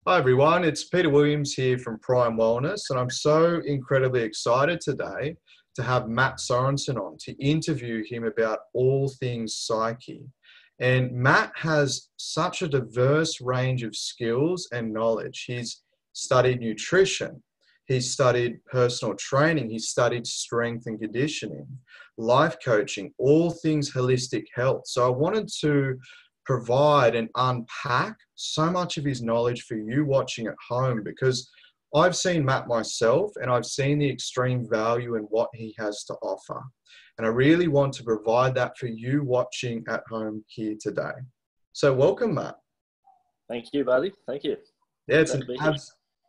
Hi everyone, it's Peter Williams here from Prime Wellness, and I'm so incredibly excited today to have Matt Sorensen on to interview him about all things Psyche. And Matt has such a diverse range of skills and knowledge. He's studied nutrition, he's studied personal training, he's studied strength and conditioning, life coaching, all things holistic health. So I wanted to provide and unpack so much of his knowledge for you watching at home, because I've seen Matt myself and I've seen the extreme value in what he has to offer. And I really want to provide that for you watching at home here today. So welcome, Matt. Thank you, buddy. Thank you. Yeah, it's an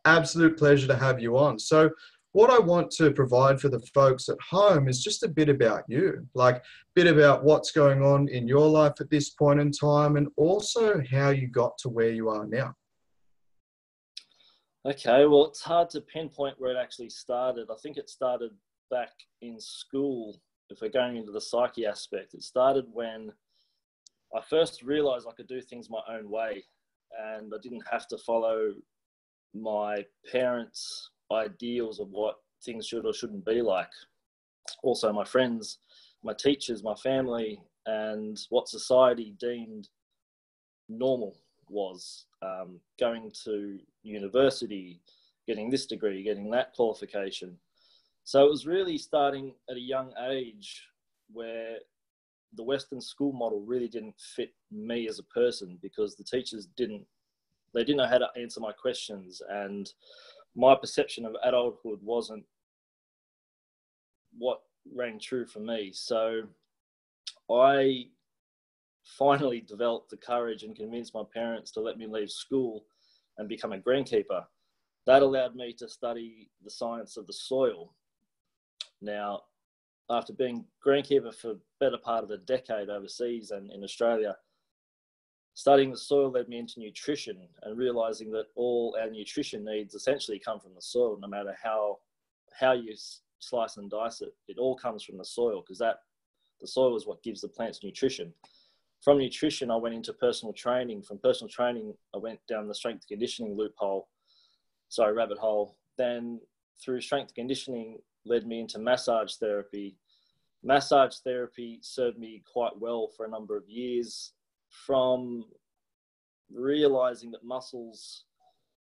absolute pleasure to have you on. So what I want to provide for the folks at home is just a bit about you, like a bit about what's going on in your life at this point in time, and also how you got to where you are now. Okay, well, it's hard to pinpoint where it actually started. I think it started back in school. If we're going into the psyche aspect, it started when I first realized I could do things my own way and I didn't have to follow my parents' ideals of what things should or shouldn't be like. Also my friends, my teachers, my family, and what society deemed normal was going to university, getting this degree, getting that qualification. So it was really starting at a young age where the Western school model really didn't fit me as a person, because the teachers didn't know how to answer my questions, and my perception of adulthood wasn't what rang true for me. So I finally developed the courage and convinced my parents to let me leave school and become a greenkeeper. That allowed me to study the science of the soil. Now, after being greenkeeper for the better part of a decade overseas and in Australia, studying the soil led me into nutrition and realizing that all our nutrition needs essentially come from the soil. No matter how you slice and dice it, it all comes from the soil, because the soil is what gives the plants nutrition. From nutrition, I went into personal training. From personal training, I went down the strength and conditioning rabbit hole. Then through strength and conditioning led me into massage therapy. Massage therapy served me quite well for a number of years, from realizing that muscles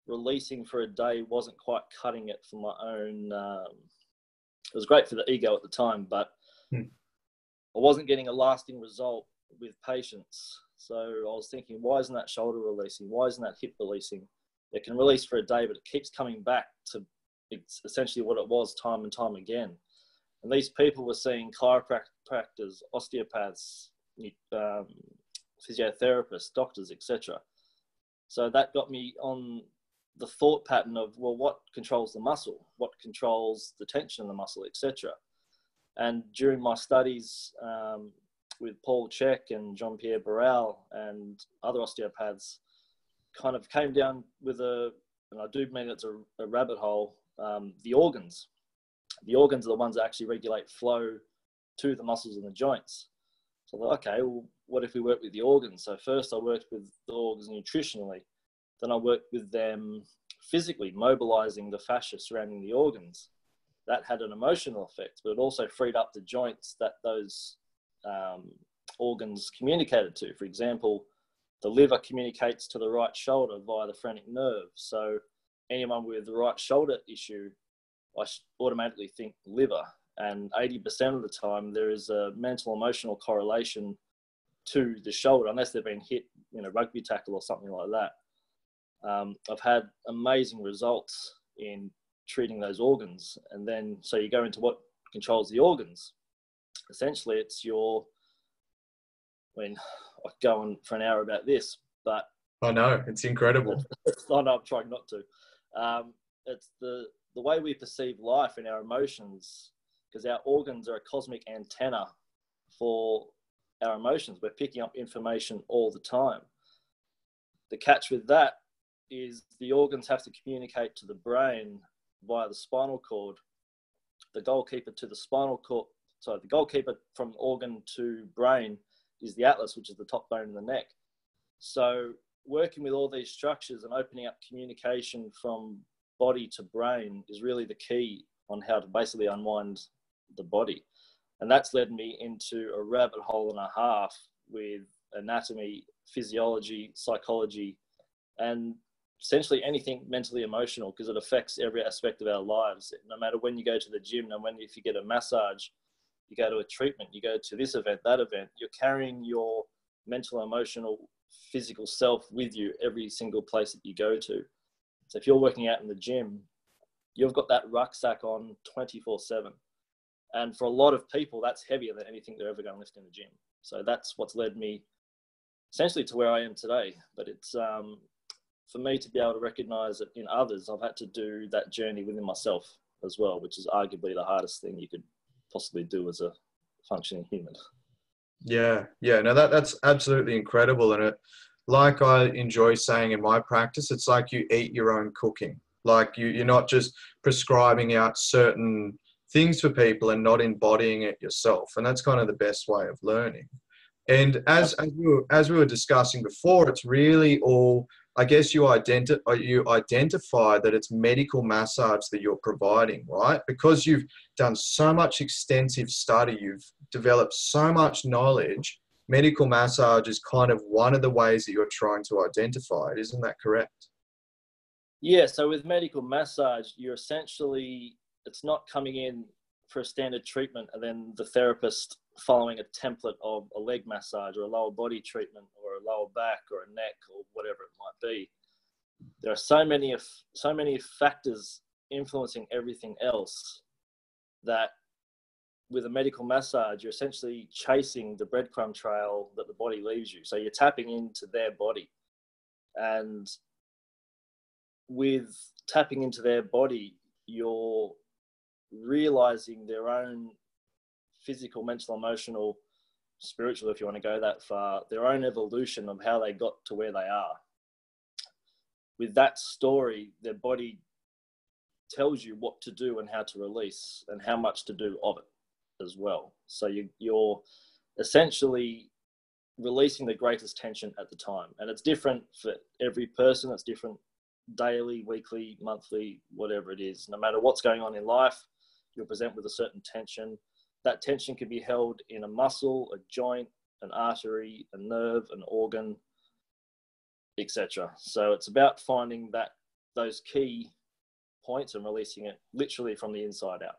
releasing for a day wasn't quite cutting it for my own. It was great for the ego at the time, but I wasn't getting a lasting result with patients. So I was thinking, why isn't that shoulder releasing? Why isn't that hip releasing? It can release for a day, but it keeps coming back to essentially what it was time and time again. And these people were seeing chiropractors, osteopaths, physiotherapists, doctors, etc. So that got me on the thought pattern of, well, what controls the muscle? What controls the tension of the muscle, etc. And during my studies with Paul Chek and Jean-Pierre Barral and other osteopaths, kind of came down with and I do mean it's a rabbit hole, the organs. The organs are the ones that actually regulate flow to the muscles and the joints. So I thought, okay, well, what if we work with the organs? So first I worked with the organs nutritionally. Then I worked with them physically, mobilizing the fascia surrounding the organs. That had an emotional effect, but it also freed up the joints that those organs communicated to. For example, the liver communicates to the right shoulder via the phrenic nerve. So anyone with the right shoulder issue, I automatically think liver. And 80% of the time, there is a mental emotional correlation to the shoulder, unless they've been hit in a rugby tackle or something like that. I've had amazing results in treating those organs. And then, so you go into what controls the organs. Essentially, it's I could go on for an hour about this, but I know, it's incredible. I know, I'm trying not to. It's the way we perceive life and our emotions, because our organs are a cosmic antenna for our emotions. We're picking up information all the time. The catch with that is the organs have to communicate to the brain via the spinal cord. The goalkeeper to the spinal cord, so the goalkeeper from organ to brain is the atlas, which is the top bone in the neck. So working with all these structures and opening up communication from body to brain is really the key on how to basically unwind the body. And that's led me into a rabbit hole and a half with anatomy, physiology, psychology, and essentially anything mentally emotional, because it affects every aspect of our lives. No matter when you go to the gym, and if you get a massage, you go to a treatment, you go to this event, that event, you're carrying your mental, emotional, physical self with you every single place that you go to. So if you're working out in the gym, you've got that rucksack on 24/7. And for a lot of people, that's heavier than anything they're ever going to lift in the gym. So that's what's led me essentially to where I am today. But it's for me to be able to recognize it in others, I've had to do that journey within myself as well, which is arguably the hardest thing you could possibly do as a functioning human. Yeah, no, that's absolutely incredible. And like I enjoy saying in my practice, it's like you eat your own cooking. Like you're not just prescribing out certain things for people and not embodying it yourself. And that's kind of the best way of learning. And as we were discussing before, it's really all, I guess you identify that it's medical massage that you're providing, right? Because you've done so much extensive study, you've developed so much knowledge, medical massage is kind of one of the ways that you're trying to identify it. Isn't that correct? Yeah, so with medical massage, you're essentially, it's not coming in for a standard treatment and then the therapist following a template of a leg massage or a lower body treatment or a lower back or a neck or whatever it might be. There are so many factors influencing everything else that with a medical massage, you're essentially chasing the breadcrumb trail that the body leaves you. So you're tapping into their body. And with tapping into their body, you're realizing their own physical, mental, emotional, spiritual, if you want to go that far, their own evolution of how they got to where they are. With that story, their body tells you what to do and how to release and how much to do of it as well. So you're essentially releasing the greatest tension at the time. And it's different for every person. It's different daily, weekly, monthly, whatever it is. No matter what's going on in life, you'll present with a certain tension. That tension can be held in a muscle, a joint, an artery, a nerve, an organ, etc. So it's about finding those key points and releasing it literally from the inside out.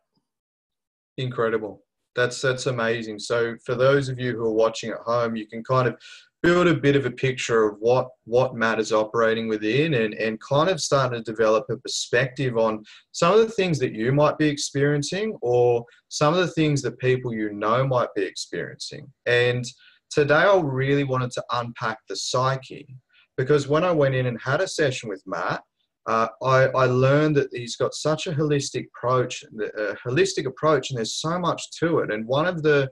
Incredible. That's amazing. So for those of you who are watching at home, you can kind of build a bit of a picture of what Matt is operating within and kind of starting to develop a perspective on some of the things that you might be experiencing or some of the things that people you know might be experiencing. And today I really wanted to unpack the psyche, because when I went in and had a session with Matt, I learned that he's got such a holistic approach, and there's so much to it. And one of the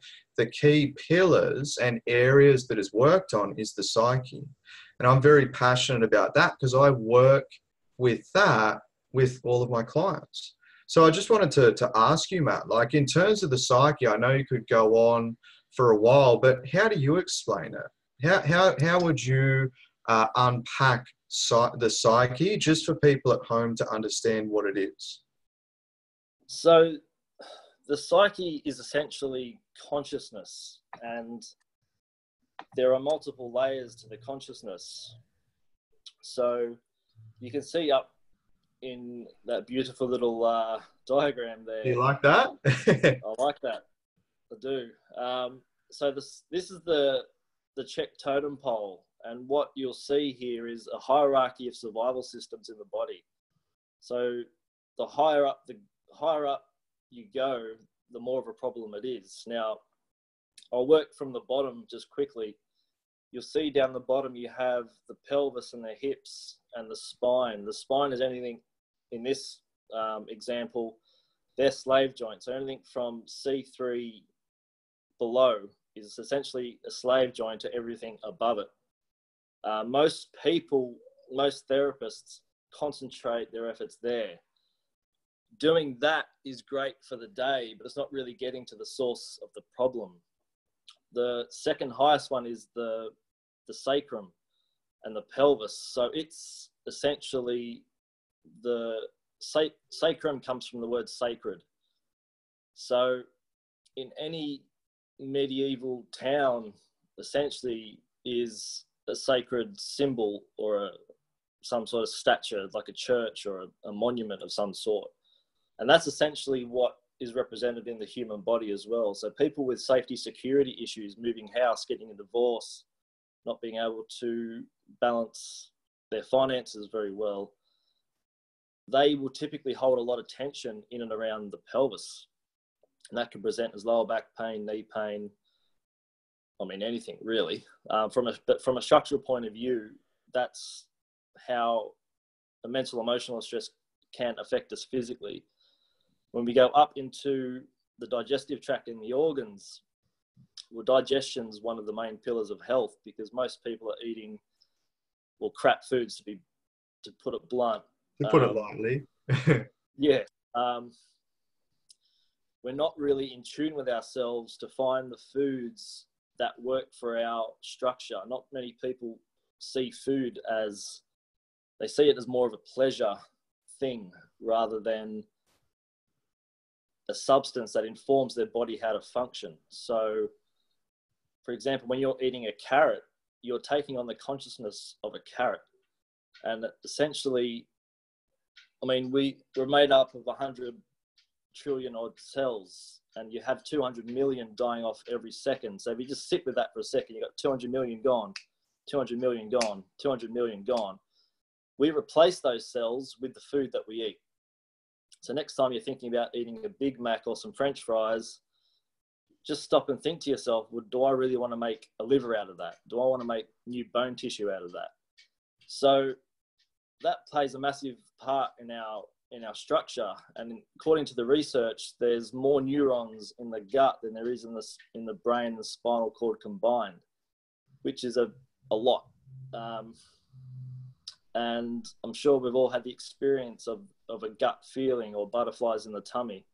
key pillars and areas that is worked on is the psyche. And I'm very passionate about that because I work with that with all of my clients. So I just wanted to ask you, Matt, like in terms of the psyche, I know you could go on for a while, but how do you explain it? How would you unpack the psyche just for people at home to understand what it is? So the psyche is essentially consciousness, and there are multiple layers to the consciousness. So you can see up in that beautiful little diagram there. Do you like that? I like that. I do. So this is the Chek totem pole. And what you'll see here is a hierarchy of survival systems in the body. So the higher up you go, the more of a problem it is. Now, I'll work from the bottom just quickly. You'll see down the bottom you have the pelvis and the hips and the spine. The spine is anything, in this example, they're slave joints. So anything from C3 below is essentially a slave joint to everything above it. Most therapists concentrate their efforts there. Doing that is great for the day, but it's not really getting to the source of the problem. The second highest one is the sacrum, and the pelvis. So it's essentially the sacrum comes from the word sacred. So in any medieval town, essentially is a sacred symbol or some sort of statue, like a church or a monument of some sort. And that's essentially what is represented in the human body as well. So people with safety security issues, moving house, getting a divorce, not being able to balance their finances very well, they will typically hold a lot of tension in and around the pelvis. And that can present as lower back pain, knee pain, I mean, anything really. But from a structural point of view, that's how the mental emotional stress can affect us physically. When we go up into the digestive tract and the organs, well, digestion is one of the main pillars of health, because most people are eating, well, crap foods, to put it blunt. To put it lightly. Yeah. We're not really in tune with ourselves to find the foods that work for our structure. Not many people see food as, they see it as more of a pleasure thing rather than a substance that informs their body how to function. So, for example, when you're eating a carrot, you're taking on the consciousness of a carrot. And essentially, I mean, we're made up of 100 trillion odd cells, and you have 200 million dying off every second. So if you just sit with that for a second, you've got 200 million gone, 200 million gone, 200 million gone. We replace those cells with the food that we eat. So next time you're thinking about eating a Big Mac or some French fries, just stop and think to yourself, well, do I really want to make a liver out of that? Do I want to make new bone tissue out of that? So that plays a massive part in our structure. And according to the research, there's more neurons in the gut than there is in the brain and the spinal cord combined, which is a lot. And I'm sure we've all had the experience of a gut feeling or butterflies in the tummy.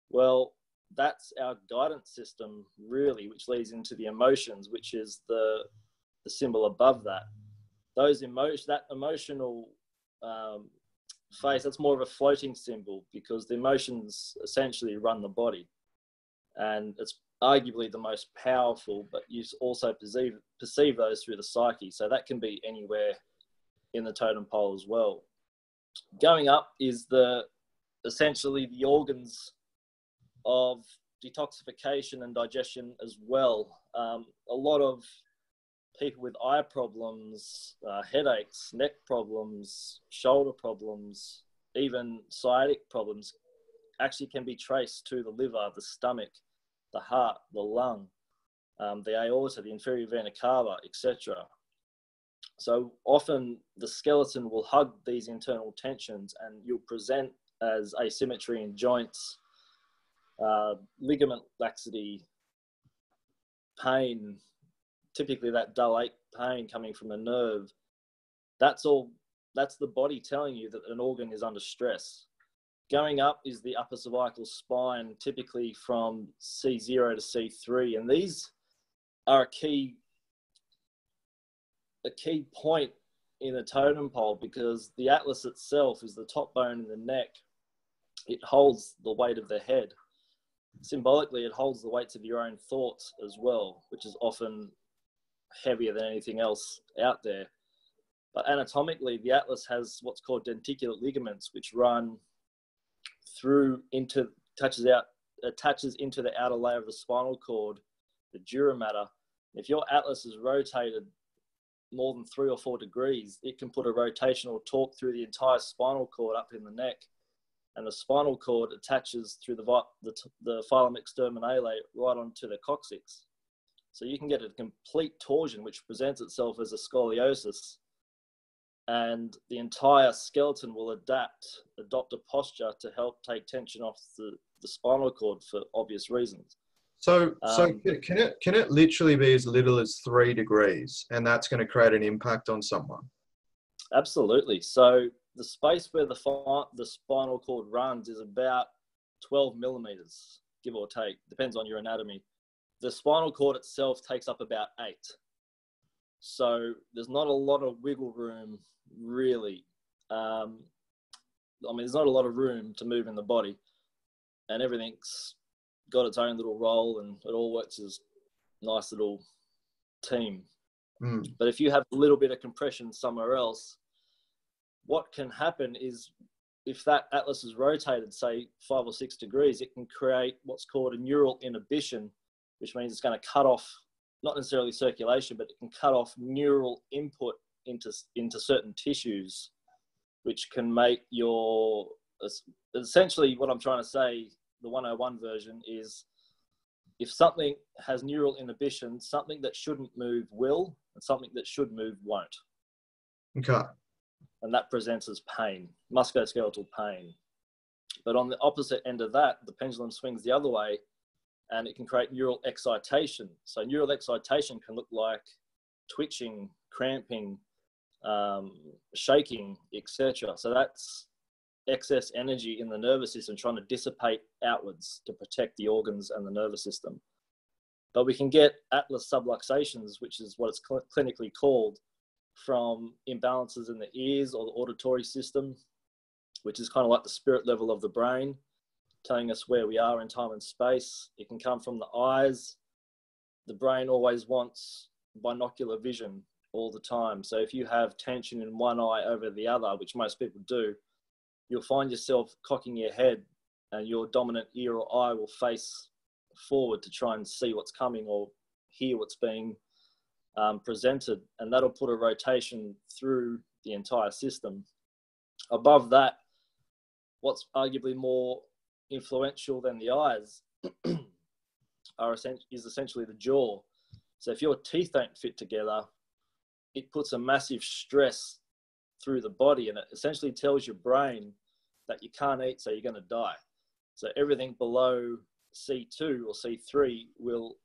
Well, that's our guidance system, really, which leads into the emotions, which is the symbol above that. That emotional phase, that's more of a floating symbol, because the emotions essentially run the body. And it's arguably the most powerful, but you also perceive those through the psyche. So that can be anywhere in the totem pole as well. Going up is essentially the organs of detoxification and digestion as well. A lot of people with eye problems, headaches, neck problems, shoulder problems, even sciatic problems actually can be traced to the liver, the stomach, the heart, the lung, the aorta, the inferior vena cava, etc. So often the skeleton will hug these internal tensions, and you'll present as asymmetry in joints, ligament laxity, pain, typically that dull ache pain coming from a nerve. That's the body telling you that an organ is under stress. Going up is the upper cervical spine, typically from C0 to C3. And these are a key point in the totem pole, because the atlas itself is the top bone in the neck. It holds the weight of the head. Symbolically, it holds the weights of your own thoughts as well, which is often heavier than anything else out there. But anatomically, the atlas has what's called denticulate ligaments, which run through attaches into the outer layer of the spinal cord, the dura mater. If your atlas is rotated more than 3 or 4 degrees, it can put a rotational torque through the entire spinal cord up in the neck. And the spinal cord attaches through the filum exterminale right onto the coccyx. So you can get a complete torsion, which presents itself as a scoliosis. And the entire skeleton will adopt a posture to help take tension off the spinal cord for obvious reasons. So can it literally be as little as 3 degrees, and that's going to create an impact on someone? Absolutely. So the space where the spinal cord runs is about 12 millimeters, give or take, depends on your anatomy. The spinal cord itself takes up about 8. So there's not a lot of wiggle room, really. There's not a lot of room to move in the body, and everything's got its own little role, and it all works as a nice little team. But if you have a little bit of compression somewhere else, what can happen is, if that atlas is rotated, say 5 or 6 degrees, it can create what's called a neural inhibition, which means it's going to cut off, not necessarily circulation, but it can cut off neural input into certain tissues, which can make your, essentially what I'm trying to say, the 101 version is, if something has neural inhibition, something that shouldn't move will, and something that should move won't. Okay. And that presents as pain, musculoskeletal pain. But on the opposite end of that, the pendulum swings the other way, and it can create neural excitation. So neural excitation can look like twitching, cramping, shaking, etc. So that's excess energy in the nervous system trying to dissipate outwards to protect the organs and the nervous system. But we can get atlas subluxations, which is what it's clinically called, from imbalances in the ears or the auditory system, which is kind of like the spirit level of the brain, telling us where we are in time and space. It can come from the eyes. The brain always wants binocular vision all the time. So if you have tension in one eye over the other, which most people do, you'll find yourself cocking your head, and your dominant ear or eye will face forward to try and see what's coming or hear what's being presented, and that'll put a rotation through the entire system. Above that, what's arguably more influential than the eyes is essentially the jaw. So if your teeth don't fit together, it puts a massive stress through the body, and it essentially tells your brain that you can't eat, so you're going to die. So everything below C2 or C3 will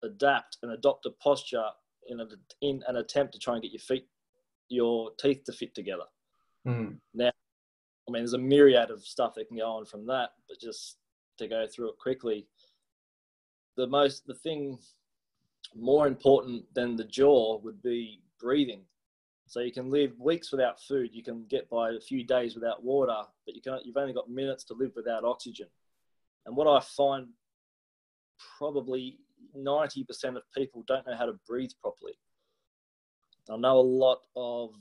adapt and adopt a posture in an attempt to try and get your teeth to fit together. Now, there's a myriad of stuff that can go on from that, but just to go through it quickly, the thing more important than the jaw would be breathing. So you can live weeks without food, you can get by a few days without water, but you've only got minutes to live without oxygen. And what I find, probably 90% of people don't know how to breathe properly. I know a lot of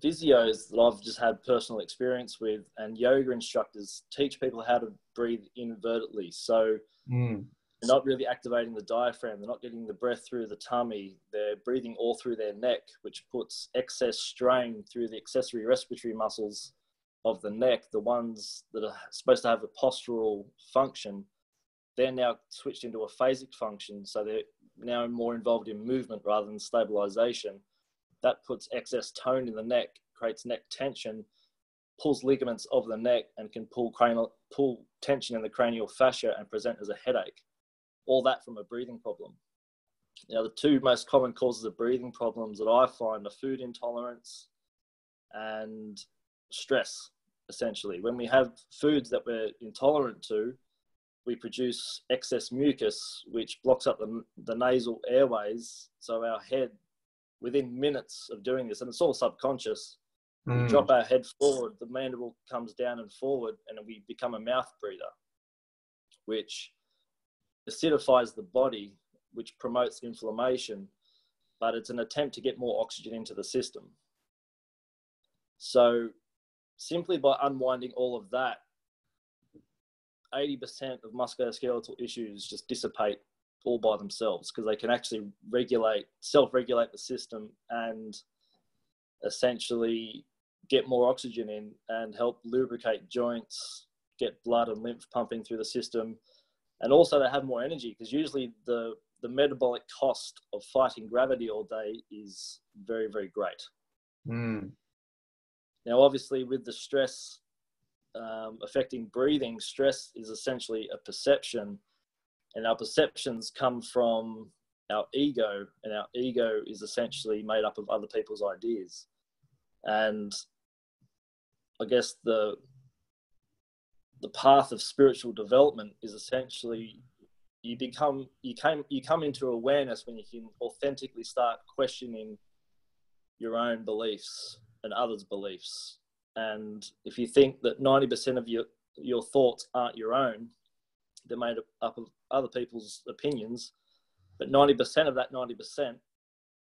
physios that I've just had personal experience with, and yoga instructors teach people how to breathe invertedly. So they're not really activating the diaphragm. They're not getting the breath through the tummy. They're breathing all through their neck, which puts excess strain through the accessory respiratory muscles of the neck, the ones that are supposed to have a postural function. They're now switched into a phasic function, so they're now more involved in movement rather than stabilization. That puts excess tone in the neck, creates neck tension, pulls ligaments of the neck, and can pull tension in the cranial fascia and present as a headache. All that from a breathing problem. Now, the two most common causes of breathing problems that I find are food intolerance and stress, essentially. When we have foods that we're intolerant to, we produce excess mucus, which blocks up the nasal airways. So our head, within minutes of doing this, and it's all subconscious, we drop our head forward, the mandible comes down and forward, and we become a mouth breather, which acidifies the body, which promotes inflammation, but it's an attempt to get more oxygen into the system. So simply by unwinding all of that, 80% of musculoskeletal issues just dissipate all by themselves, because they can actually self-regulate the system and essentially get more oxygen in and help lubricate joints, get blood and lymph pumping through the system. And also they have more energy, because usually the metabolic cost of fighting gravity all day is very, very great. Now, obviously with the stress affecting breathing, stress is essentially a perception, and our perceptions come from our ego, and our ego is essentially made up of other people's ideas. And I guess the path of spiritual development is essentially you come into awareness when you can authentically start questioning your own beliefs and others' beliefs. And if you think that 90% of your thoughts aren't your own, they're made up of other people's opinions, but 90% of that 90%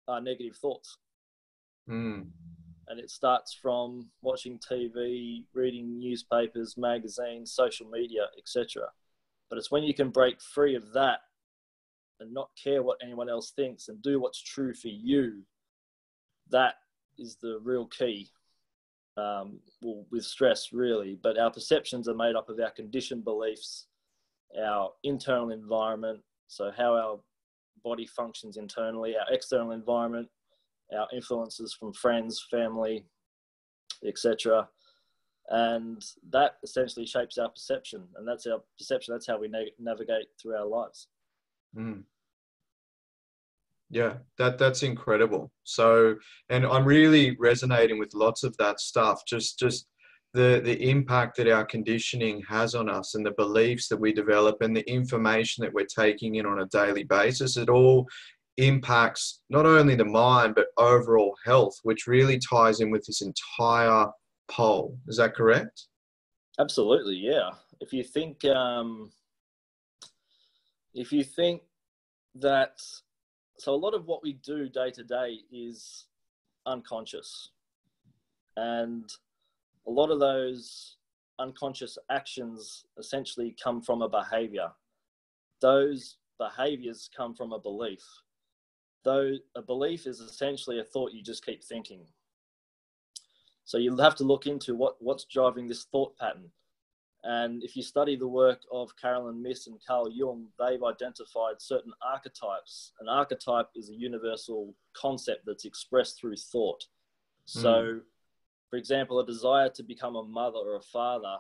are negative thoughts. Mm. And it starts from watching TV, reading newspapers, magazines, social media, etc. But it's when you can break free of that and not care what anyone else thinks and do what's true for you, that is the real key. With stress, really. But our perceptions are made up of our conditioned beliefs, our internal environment, so how our body functions internally, our external environment, our influences from friends, family, etc. And that essentially shapes our perception. And that's our perception. That's how we navigate through our lives. Mm. Yeah, that's incredible. So, and I'm really resonating with lots of that stuff. Just the impact that our conditioning has on us and the beliefs that we develop and the information that we're taking in on a daily basis. It all impacts not only the mind, but overall health, which really ties in with this entire pole. Is that correct? Absolutely, yeah. If you think that, so a lot of what we do day to day is unconscious, and a lot of those unconscious actions essentially come from a behavior. Those behaviors come from a belief. Though a belief is essentially a thought you just keep thinking. So you'll have to look into what's driving this thought pattern. And if you study the work of Carolyn Myss and Carl Jung, they've identified certain archetypes. An archetype is a universal concept that's expressed through thought. So, for example, a desire to become a mother or a father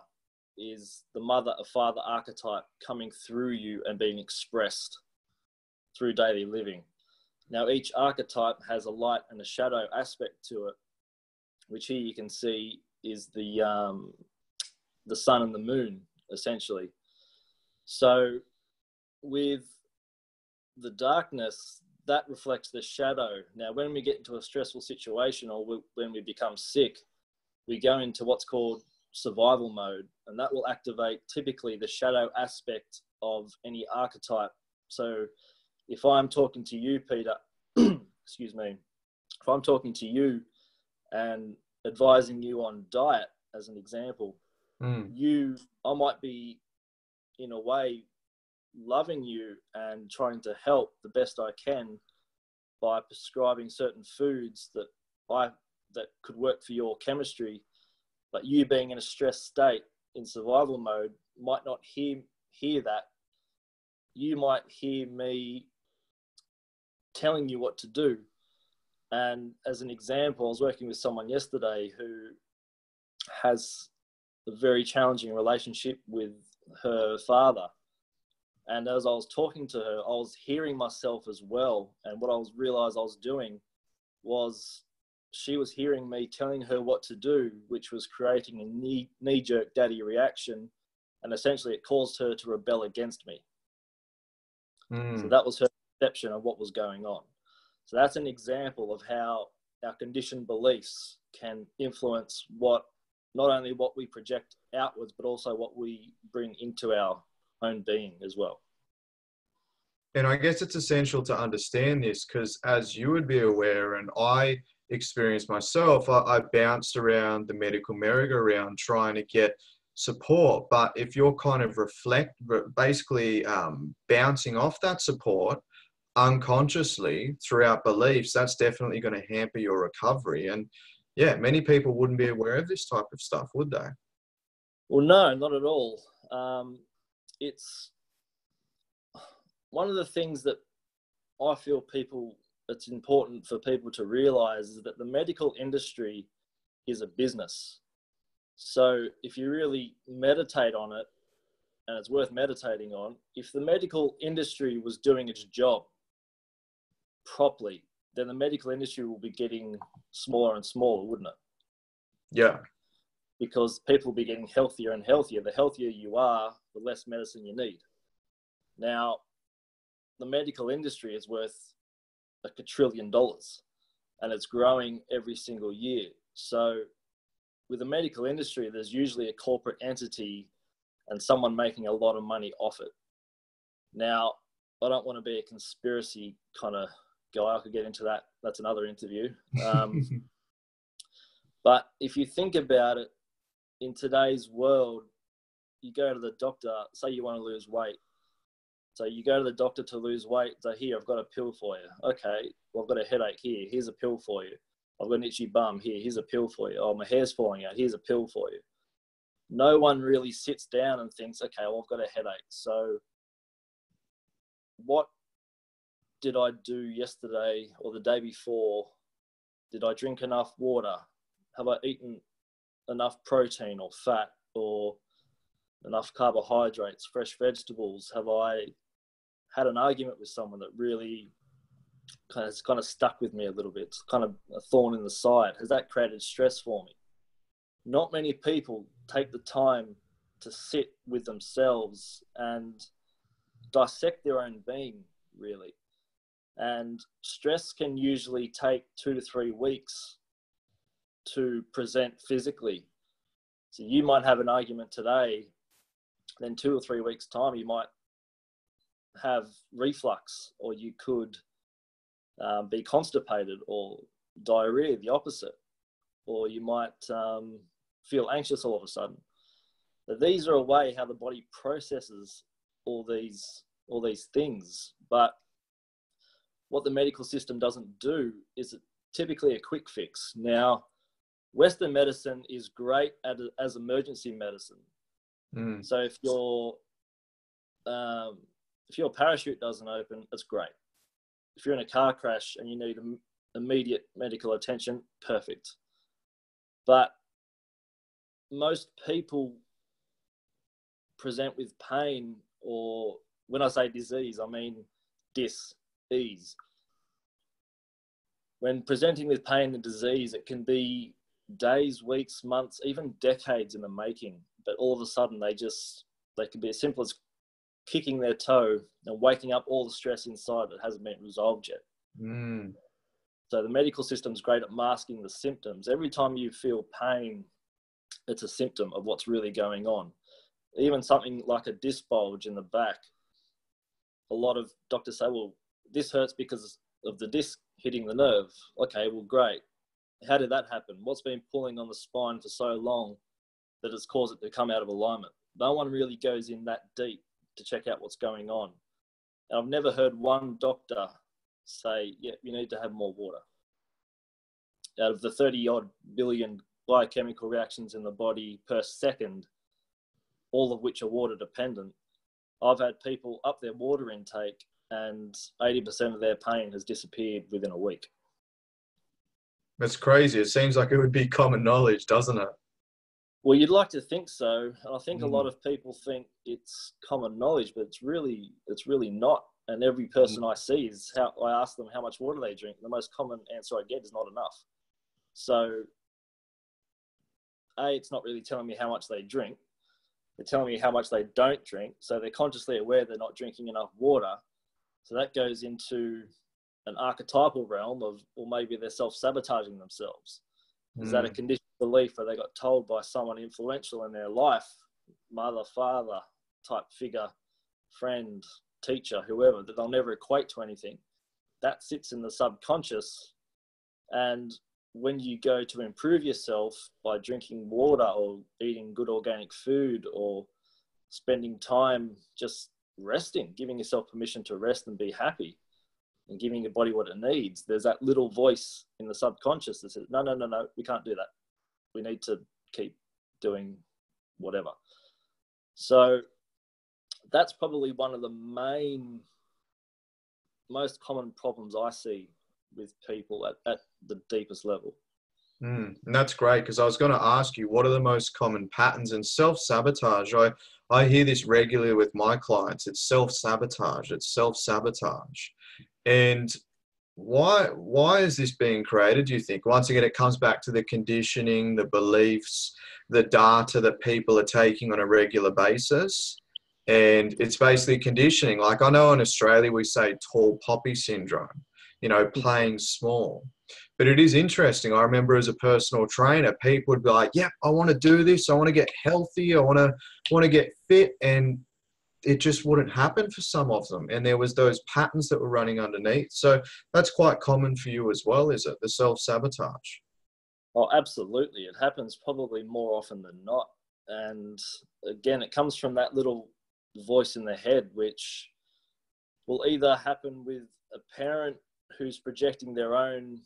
is the mother or father archetype coming through you and being expressed through daily living. Now, each archetype has a light and a shadow aspect to it, which here you can see is the sun and the moon, essentially. So with the darkness, that reflects the shadow. Now, when we get into a stressful situation or when we become sick, we go into what's called survival mode, and that will activate typically the shadow aspect of any archetype. So if I'm talking to you, Peter, excuse me, if I'm talking to you and advising you on diet, as an example, I might be, in a way, loving you and trying to help the best I can by prescribing certain foods that could work for your chemistry. But you being in a stressed state in survival mode might not hear that. You might hear me telling you what to do. And as an example, I was working with someone yesterday who has a very challenging relationship with her father. And as I was talking to her, I was hearing myself as well. And what I realized I was doing was she was hearing me telling her what to do, which was creating a knee-jerk daddy reaction. And essentially it caused her to rebel against me. So that was her perception of what was going on. So that's an example of how our conditioned beliefs can influence not only what we project outwards, but also what we bring into our own being as well. And I guess it's essential to understand this because, as you would be aware, and I experienced myself, I bounced around the medical merry-go-round trying to get support. But if you're kind of basically bouncing off that support unconsciously throughout beliefs, that's definitely going to hamper your recovery. And yeah, many people wouldn't be aware of this type of stuff, would they? Well, no, not at all. It's one of the things that I feel it's important for people to realize is that the medical industry is a business. So if you really meditate on it, and it's worth meditating on, if the medical industry was doing its job properly, then the medical industry will be getting smaller and smaller, wouldn't it? Yeah. Because people will be getting healthier and healthier. The healthier you are, the less medicine you need. Now, the medical industry is worth like $1 trillion, and it's growing every single year. So with the medical industry, there's usually a corporate entity and someone making a lot of money off it. Now, I don't want to be a conspiracy kind of guy. I could get into that. That's another interview. But if you think about it, in today's world, you go to the doctor, say you want to lose weight. So you go to the doctor to lose weight. So here, I've got a pill for you. Okay, well, I've got a headache here. Here's a pill for you. I've got an itchy bum here. Here's a pill for you. Oh, my hair's falling out. Here's a pill for you. No one really sits down and thinks, okay, well, I've got a headache. So what did I do yesterday or the day before? Did I drink enough water? Have I eaten enough protein or fat or enough carbohydrates, fresh vegetables? Have I had an argument with someone that really kind of stuck with me a little bit? It's kind of a thorn in the side. Has that created stress for me? Not many people take the time to sit with themselves and dissect their own being, really. And stress can usually take 2 to 3 weeks to present physically. So you might have an argument today, then 2 or 3 weeks' time, you might have reflux, or you could be constipated, or diarrhea, the opposite, or you might feel anxious all of a sudden. But these are a way how the body processes all these things. But what the medical system doesn't do is typically a quick fix. Now, Western medicine is great as emergency medicine. So if your parachute doesn't open, it's great. If you're in a car crash and you need immediate medical attention, perfect. But most people present with pain, or when I say disease, I mean dis-ease. When presenting with pain and disease, it can be days, weeks, months, even decades in the making. But all of a sudden, they can be as simple as kicking their toe and waking up all the stress inside that hasn't been resolved yet. So the medical system's great at masking the symptoms. Every time you feel pain, it's a symptom of what's really going on. Even something like a disc bulge in the back. A lot of doctors say, well, this hurts because of the disc hitting the nerve. Okay, well, great. How did that happen? What's been pulling on the spine for so long that it's caused it to come out of alignment? No one really goes in that deep to check out what's going on. And I've never heard one doctor say, yeah, you need to have more water. Out of the 30-odd billion biochemical reactions in the body per second, all of which are water dependent, I've had people up their water intake and 80% of their pain has disappeared within a week. That's crazy. It seems like it would be common knowledge, doesn't it? Well, you'd like to think so. And I think a lot of people think it's common knowledge, but it's really not. And every person I see I ask them how much water they drink. The most common answer I get is not enough. So, it's not really telling me how much they drink. They're telling me how much they don't drink. So they're consciously aware they're not drinking enough water. So that goes into an archetypal realm of, or maybe they're self-sabotaging themselves. Is that a conditioned belief where they got told by someone influential in their life, mother, father type figure, friend, teacher, whoever, that they'll never equate to anything? That sits in the subconscious. And when you go to improve yourself by drinking water or eating good organic food or spending time just resting, giving yourself permission to rest and be happy and giving your body what it needs, there's that little voice in the subconscious that says, no, we can't do that. We need to keep doing whatever. So that's probably one of the most common problems I see with people at the deepest level. And that's great, because I was going to ask you, what are the most common patterns in self-sabotage? I hear this regularly with my clients. It's self-sabotage. And why is this being created, do you think? Once again, it comes back to the conditioning, the beliefs, the data that people are taking on a regular basis. And it's basically conditioning. Like I know in Australia, we say tall poppy syndrome, you know, playing small. But it is interesting. I remember as a personal trainer, people would be like, yeah, I want to do this. I want to get healthy. I want to get fit. And it just wouldn't happen for some of them. And there was those patterns that were running underneath. So that's quite common for you as well, is it? The self-sabotage. Oh, absolutely. It happens probably more often than not. And again, it comes from that little voice in the head, which will either happen with a parent who's projecting their own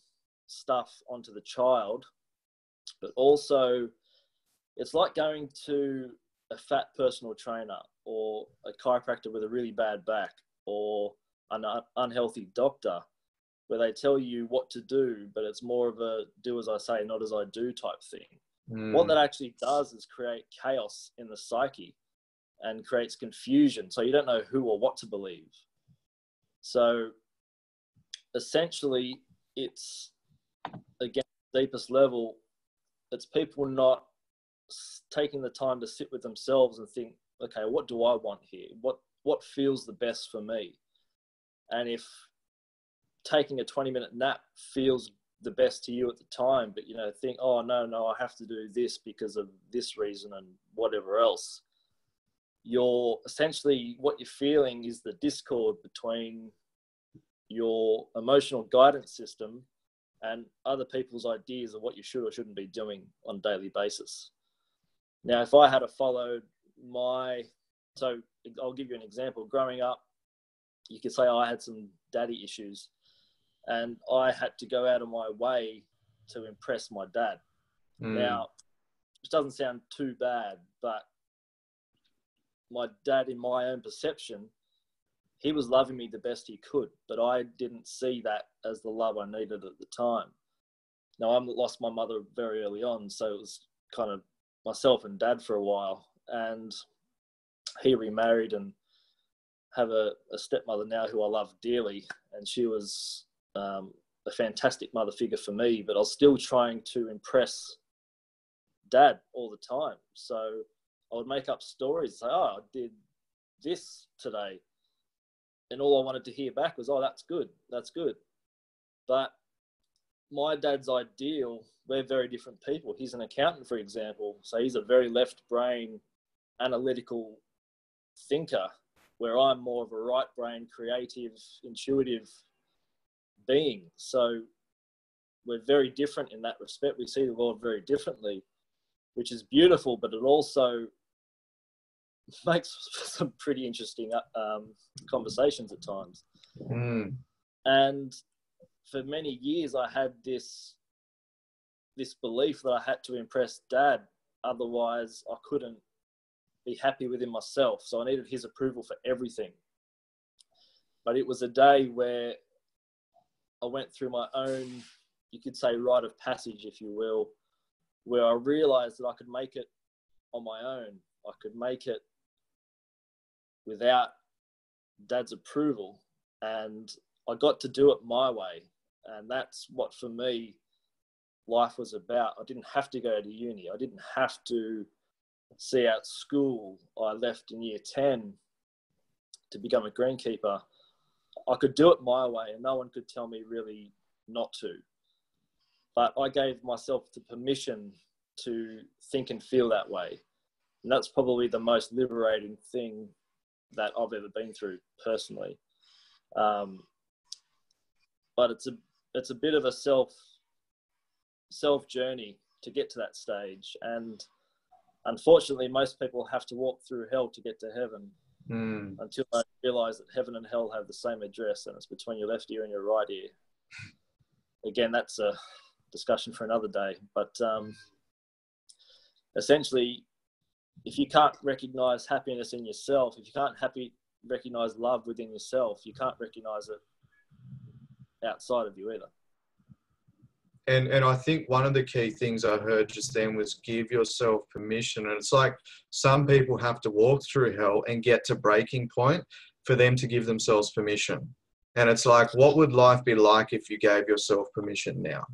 stuff onto the child, but also it's like going to a fat personal trainer or a chiropractor with a really bad back or an unhealthy doctor, where they tell you what to do, but it's more of a do as I say, not as I do type thing. What that actually does is create chaos in the psyche and creates confusion. So you don't know who or what to believe. So essentially it's, again, deepest level, it's people not taking the time to sit with themselves and think, okay, what do I want here? What feels the best for me? And if taking a 20-minute nap feels the best to you at the time, but you know, think, oh no, I have to do this because of this reason and whatever else, you're essentially, what you're feeling is the discord between your emotional guidance system and other people's ideas of what you should or shouldn't be doing on a daily basis. Now, if I had followed so I'll give you an example. Growing up, you could say I had some daddy issues and I had to go out of my way to impress my dad. Now, which doesn't sound too bad, but my dad, in my own perception, he was loving me the best he could, but I didn't see that as the love I needed at the time. Now, I lost my mother very early on, so it was kind of myself and dad for a while, and he remarried and have a stepmother now who I love dearly, and she was a fantastic mother figure for me, but I was still trying to impress dad all the time. So I would make up stories, say, oh, I did this today. And all I wanted to hear back was, oh, that's good. But my dad's ideal, we're very different people. He's an accountant, for example. So he's a very left brain, analytical thinker, where I'm more of a right brain, creative, intuitive being. So we're very different in that respect. We see the world very differently, which is beautiful, but it also makes some pretty interesting conversations at times. And for many years, I had this belief that I had to impress dad, otherwise I couldn't be happy within myself. So I needed his approval for everything. But it was a day where I went through my own, you could say, rite of passage, if you will, where I realized that I could make it on my own. I could make it without dad's approval, and I got to do it my way. And that's what, for me, life was about. I didn't have to go to uni. I didn't have to see out school. I left in year 10 to become a greenkeeper. I could do it my way, and no one could tell me really not to. But I gave myself the permission to think and feel that way. And that's probably the most liberating thing that I've ever been through personally. But it's a bit of a self journey to get to that stage. And unfortunately, most people have to walk through hell to get to heaven until they realize that heaven and hell have the same address, and it's between your left ear and your right ear. Again, that's a discussion for another day. But essentially, if you can't recognize happiness in yourself, if you can't recognize love within yourself, you can't recognize it outside of you either. And I think one of the key things I heard just then was give yourself permission. And it's like some people have to walk through hell and get to breaking point for them to give themselves permission. And it's like, what would life be like if you gave yourself permission now?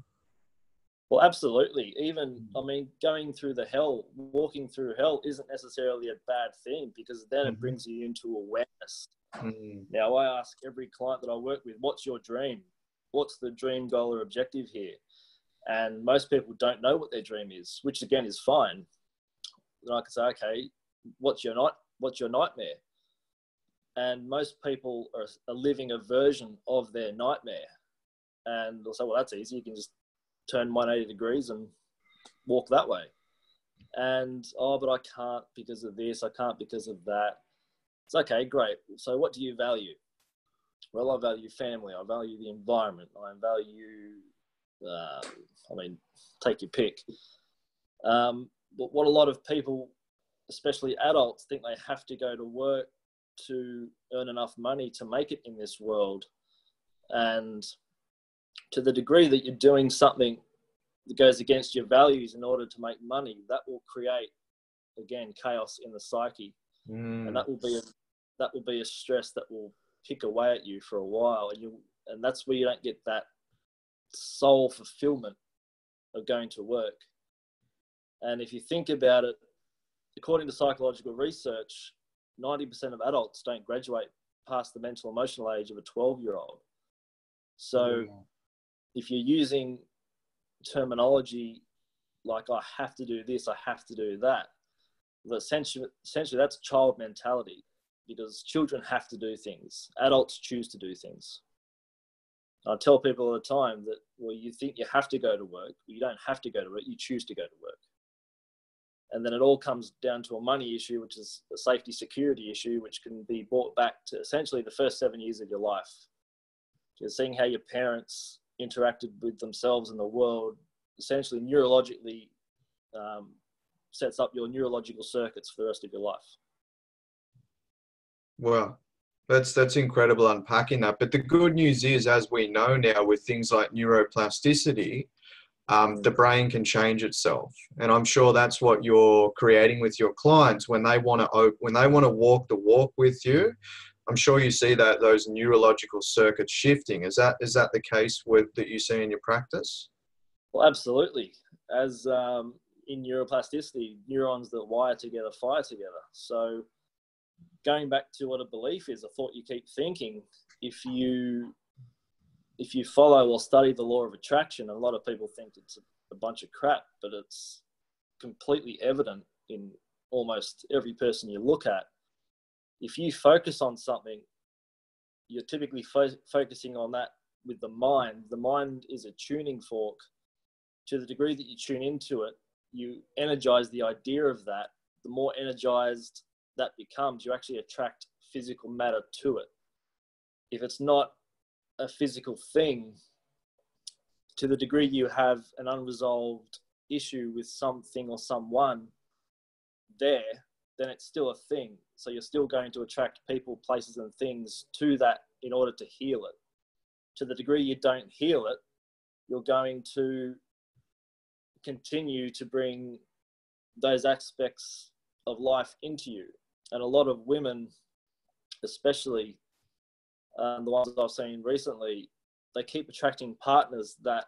Well, absolutely. Even, I mean, going through the hell, walking through hell isn't necessarily a bad thing, because then it brings you into awareness. Now, I ask every client that I work with, what's your dream? What's the dream, goal, or objective here? And most people don't know what their dream is, which again is fine. Then I can say, okay, what's your nightmare? And most people are living a version of their nightmare. And they'll say, well, that's easy. You can just turn 180 degrees and walk that way. And, oh, but I can't because of this. I can't because of that. It's okay, great. So what do you value? Well, I value family. I value the environment. I value, take your pick. But what a lot of people, especially adults, think they have to go to work to earn enough money to make it in this world. And to the degree that you're doing something that goes against your values in order to make money, that will create, again, chaos in the psyche. And that will be a stress that will pick away at you for a while. And that's where you don't get that soul fulfillment of going to work. And if you think about it, according to psychological research, 90% of adults don't graduate past the mental emotional age of a 12-year-old. So if you're using terminology like, I have to do this, I have to do that, well, essentially that's child mentality, because children have to do things. Adults choose to do things. I tell people all the time that, well, you think you have to go to work. You don't have to go to work. You choose to go to work. And then it all comes down to a money issue, which is a safety security issue, which can be brought back to essentially the first 7 years of your life. You're seeing how your parents interacted with themselves and the world, essentially neurologically sets up your neurological circuits for the rest of your life. Well, that's incredible unpacking that. But the good news is, as we know now with things like neuroplasticity, the brain can change itself, and I'm sure that's what you're creating with your clients when they want to walk the walk with you. I'm sure you see that those neurological circuits shifting. Is that the case that you see in your practice? Well, absolutely. As in neuroplasticity, neurons that wire together fire together. So going back to what a belief is, a thought you keep thinking, if you follow or study the law of attraction, a lot of people think it's a bunch of crap, but it's completely evident in almost every person you look at. If you focus on something, you're typically focusing on that with the mind. The mind is a tuning fork. To the degree that you tune into it, you energize the idea of that. The more energized that becomes, you actually attract physical matter to it. If it's not a physical thing, to the degree you have an unresolved issue with something or someone there, then it's still a thing. So you're still going to attract people, places, and things to that in order to heal it. To the degree you don't heal it, you're going to continue to bring those aspects of life into you. And a lot of women, especially the ones that I've seen recently, they keep attracting partners that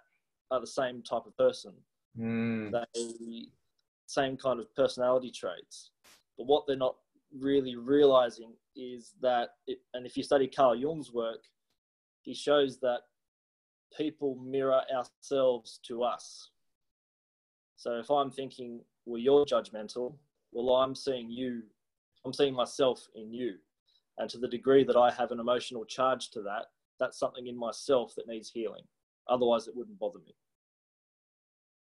are the same type of person. They same kind of personality traits. But what they're not really realizing is that, and if you study Carl Jung's work, he shows that people mirror ourselves to us. So if I'm thinking, well, you're judgmental, well, I'm seeing you, I'm seeing myself in you. And to the degree that I have an emotional charge to that, that's something in myself that needs healing. Otherwise, it wouldn't bother me.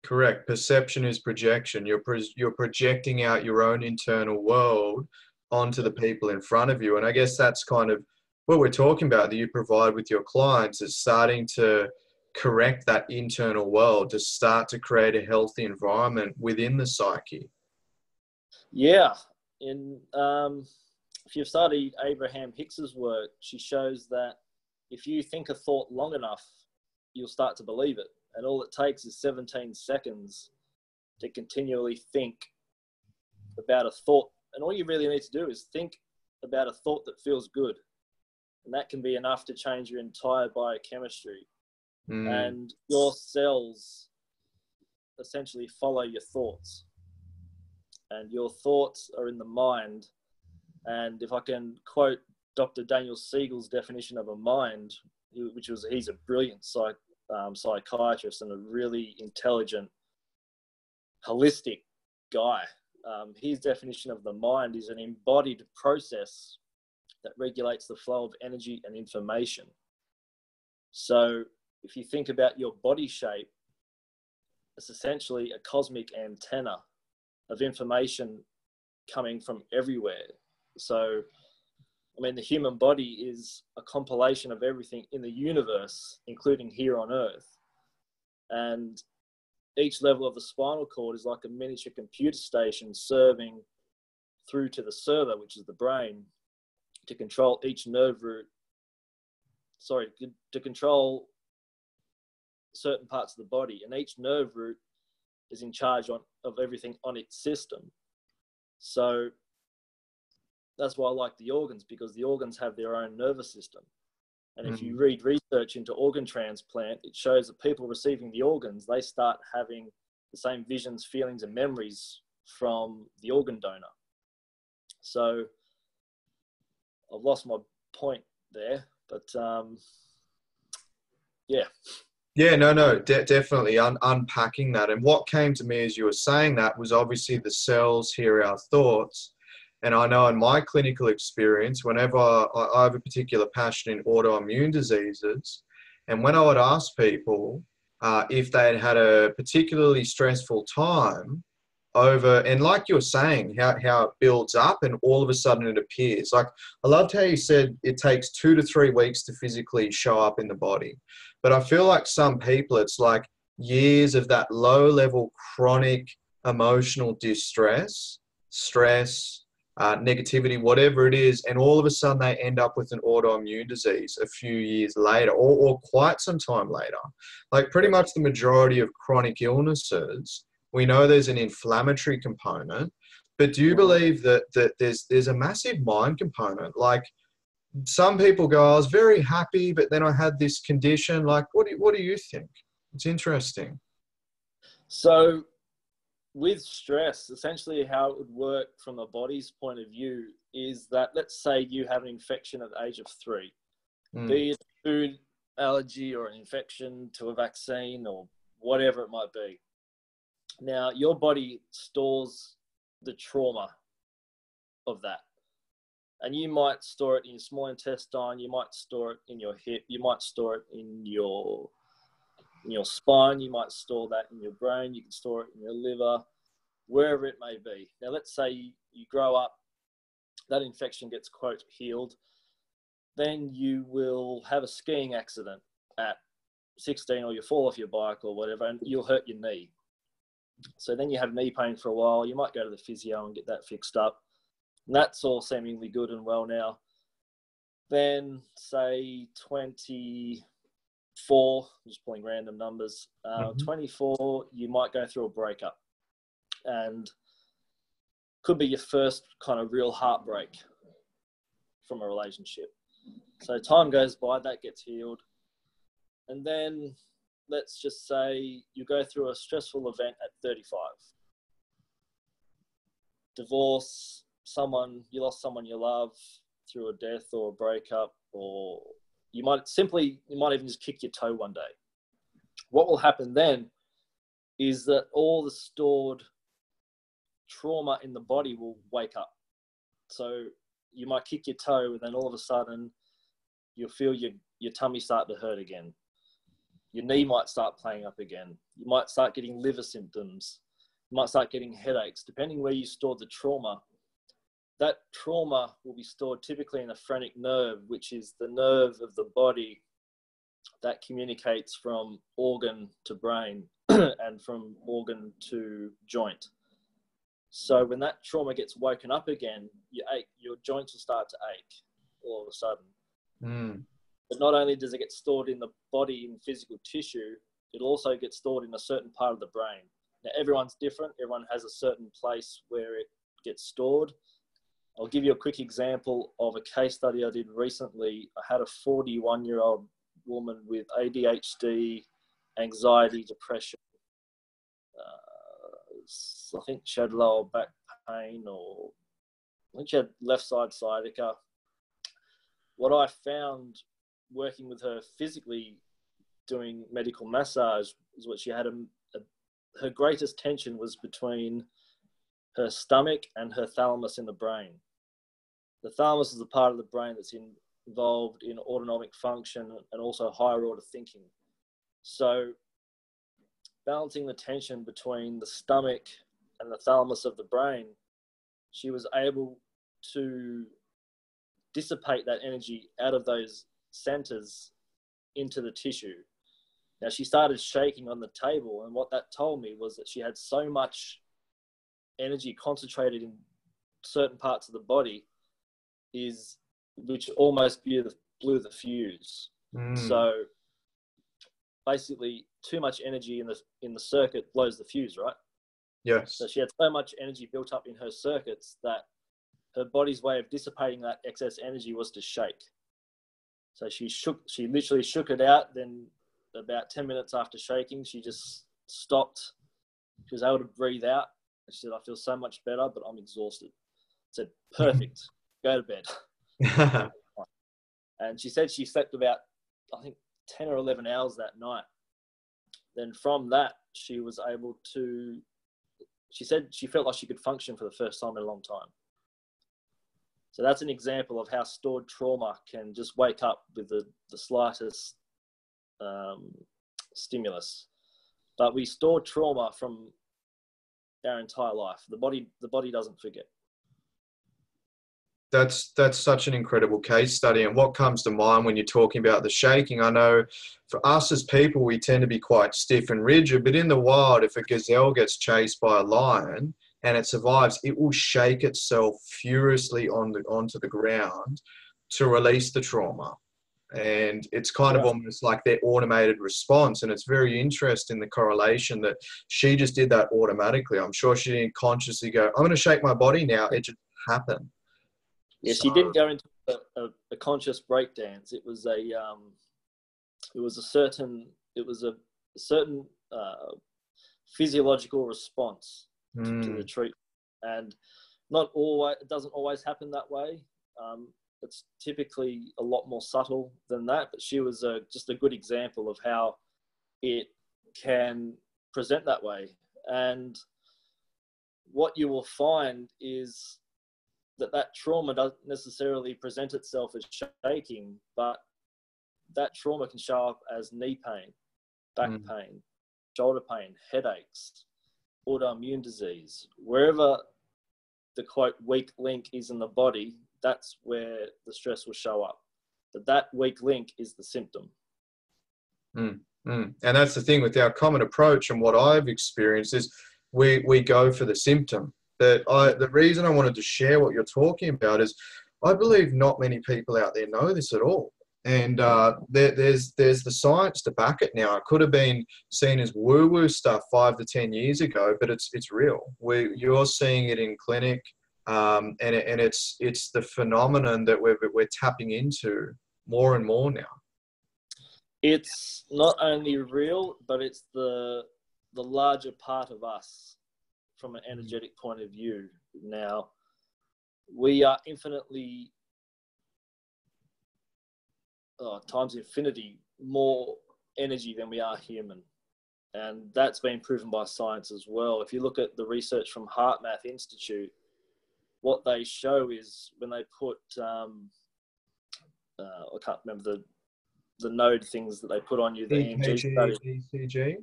Correct. Perception is projection. You're projecting out your own internal world onto the people in front of you. And I guess that's kind of what we're talking about that you provide with your clients, is starting to correct that internal world, to start to create a healthy environment within the psyche. Yeah. If you've studied Abraham Hicks's work, she shows that if you think a thought long enough, you'll start to believe it. And all it takes is 17 seconds to continually think about a thought. And all you really need to do is think about a thought that feels good. And that can be enough to change your entire biochemistry. And your cells essentially follow your thoughts, and your thoughts are in the mind. And if I can quote Dr. Daniel Siegel's definition of a mind, he's a brilliant psychiatrist and a really intelligent, holistic guy. His definition of the mind is an embodied process that regulates the flow of energy and information. So if you think about your body shape, it's essentially a cosmic antenna of information coming from everywhere. So, I mean, the human body is a compilation of everything in the universe, including here on Earth. And each level of the spinal cord is like a miniature computer station serving through to the server, which is the brain, to control each nerve root. To control certain parts of the body. And each nerve root is in charge of everything on its system. So that's why I like the organs, because the organs have their own nervous system. And if you read research into organ transplant, it shows that people receiving the organs, they start having the same visions, feelings, and memories from the organ donor. So I've lost my point there, but yeah. Yeah, no, definitely unpacking that. And what came to me as you were saying that was obviously the cells hear our thoughts. And I know in my clinical experience, whenever I have a particular passion in autoimmune diseases, and when I would ask people if they had had a particularly stressful time over, and like you're saying, how it builds up and all of a sudden it appears. Like, I loved how you said it takes 2 to 3 weeks to physically show up in the body. But I feel like some people, it's like years of that low-level chronic emotional distress, stress, negativity, whatever it is, and all of a sudden they end up with an autoimmune disease a few years later or quite some time later. Like pretty much the majority of chronic illnesses, we know there's an inflammatory component, but do you believe that there's a massive mind component? Like, some people go, I was very happy, but then I had this condition. Like, what do you think? It's interesting. So with stress, essentially how it would work from a body's point of view is that, let's say you have an infection at the age of 3, be it a food allergy or an infection to a vaccine or whatever it might be. Now, your body stores the trauma of that. And you might store it in your small intestine, you might store it in your hip, you might store it in your spine, you might store that in your brain, you can store it in your liver, wherever it may be. Now, let's say you grow up, that infection gets, quote, healed, then you will have a skiing accident at 16, or you fall off your bike or whatever, and you'll hurt your knee. So then you have knee pain for a while, you might go to the physio and get that fixed up. And that's all seemingly good and well now. Then, say 24, I'm just pulling random numbers, 24, you might go through a breakup. And could be your first kind of real heartbreak from a relationship. So time goes by, that gets healed. And then, let's just say you go through a stressful event at 35. Divorce, you lost someone you love through a death or a breakup, or you might even just kick your toe one day. What will happen then is that all the stored trauma in the body will wake up. So you might kick your toe, and then all of a sudden you'll feel your tummy start to hurt again. Your knee might start playing up again. You might start getting liver symptoms. You might start getting headaches, depending where you stored the trauma. That trauma will be stored typically in a phrenic nerve, which is the nerve of the body that communicates from organ to brain and from organ to joint. So when that trauma gets woken up again, your joints will start to ache all of a sudden. But not only does it get stored in the body in physical tissue, it also gets stored in a certain part of the brain. Now, everyone's different. Everyone has a certain place where it gets stored. I'll give you a quick example of a case study I did recently. I had a 41-year-old woman with ADHD, anxiety, depression, I think she had lower back pain, or I think she had left side sciatica. What I found working with her physically, doing medical massage, is what she had her greatest tension was between her stomach and her thalamus in the brain. The thalamus is the part of the brain that's involved in autonomic function and also higher order thinking. So balancing the tension between the stomach and the thalamus of the brain, she was able to dissipate that energy out of those centers into the tissue. Now, she started shaking on the table, and what that told me was that she had so much energy concentrated in certain parts of the body which almost blew the fuse. So basically, too much energy in the circuit blows the fuse, right? Yes. So she had so much energy built up in her circuits that her body's way of dissipating that excess energy was to shake. So she literally shook it out. Then about 10 minutes after shaking, she just stopped. She was able to breathe out. She said, I feel so much better, but I'm exhausted. I said, perfect, go to bed. And she said she slept about, I think, 10 or 11 hours that night. Then from that, she was able to, she said she felt like she could function for the first time in a long time. So that's an example of how stored trauma can just wake up with the slightest stimulus. But we store trauma from our entire life. The body doesn't forget. That's such an incredible case study. And what comes to mind when you're talking about the shaking, I know for us as people, we tend to be quite stiff and rigid, but in the wild, if a gazelle gets chased by a lion and it survives, it will shake itself furiously onto the ground to release the trauma. And it's kind of almost like their automated response. And it's very interesting, the correlation that she just did that automatically. I'm sure she didn't consciously go, I'm going to shake my body now. It just happened. Yeah, she didn't go into a conscious breakdance. It was a certain physiological response to the treatment, and it doesn't always happen that way. It's typically a lot more subtle than that, but she was just a good example of how it can present that way. And what you will find is that trauma doesn't necessarily present itself as shaking, but that trauma can show up as knee pain, back pain, shoulder pain, headaches, autoimmune disease. Wherever the quote weak link is in the body, that's where the stress will show up. That weak link is the symptom. And that's the thing with our common approach, and what I've experienced is we go for the symptom. The reason I wanted to share what you're talking about is I believe not many people out there know this at all. And there's the science to back it now. It could have been seen as woo-woo stuff 5 to 10 years ago, but it's real. You're seeing it in clinic, and it's the phenomenon that we're tapping into more and more now. It's not only real, but it's the larger part of us from an energetic point of view. Now, we are infinitely, times infinity, more energy than we are human. And that's been proven by science as well. If you look at the research from HeartMath Institute, what they show is when they put, I can't remember the node things that they put on you, the EMG study. ECG.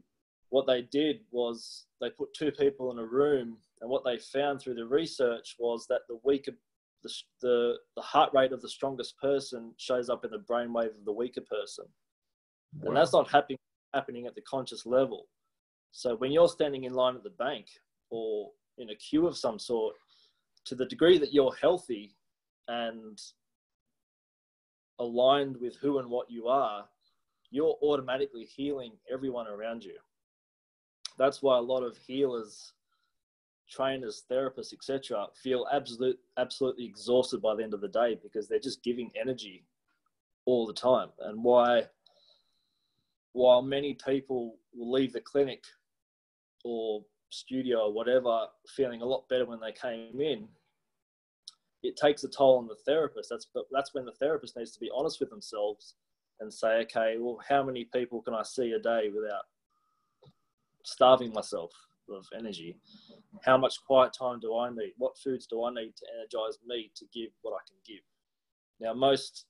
What they did was they put 2 people in a room, and what they found through the research was that the heart rate of the strongest person shows up in the brainwave of the weaker person. Wow. And that's not happening at the conscious level. So when you're standing in line at the bank or in a queue of some sort, to the degree that you're healthy and aligned with who and what you are, you're automatically healing everyone around you. That's why a lot of healers, trainers, therapists, etc., feel absolutely exhausted by the end of the day, because they're just giving energy all the time. And while many people will leave the clinic or studio or whatever feeling a lot better when they came in, it takes a toll on the therapist. That's when the therapist needs to be honest with themselves and say, okay, well, how many people can I see a day without starving myself of energy? How much quiet time do I need? What foods do I need to energize me to give what I can give? Now, most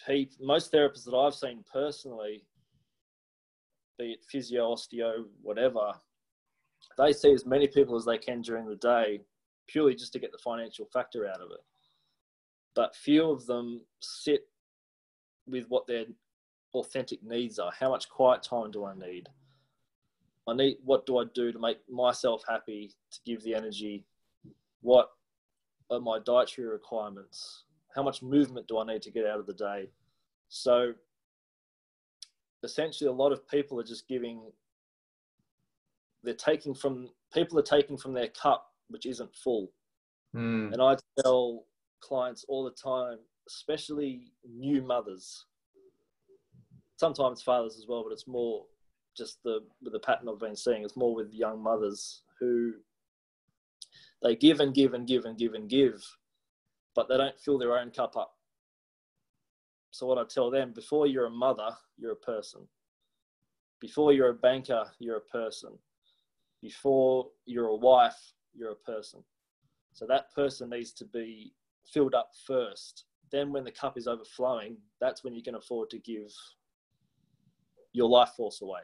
therapists that I've seen personally, be it physio, osteo, whatever, they see as many people as they can during the day, purely just to get the financial factor out of it. But few of them sit with what their authentic needs are. How much quiet time do I need? What do I do to make myself happy, to give the energy? What are my dietary requirements? How much movement do I need to get out of the day? So essentially, a lot of people are just people are taking from their cup, which isn't full. And I tell clients all the time, especially new mothers, sometimes fathers as well, but it's more just with the pattern I've been seeing. It's more with young mothers who they give and give and give and give and give, but they don't fill their own cup up. So what I tell them, before you're a mother, you're a person. Before you're a banker, you're a person. Before you're a wife, you're a person. So that person needs to be filled up first. Then when the cup is overflowing, that's when you can afford to give your life force away.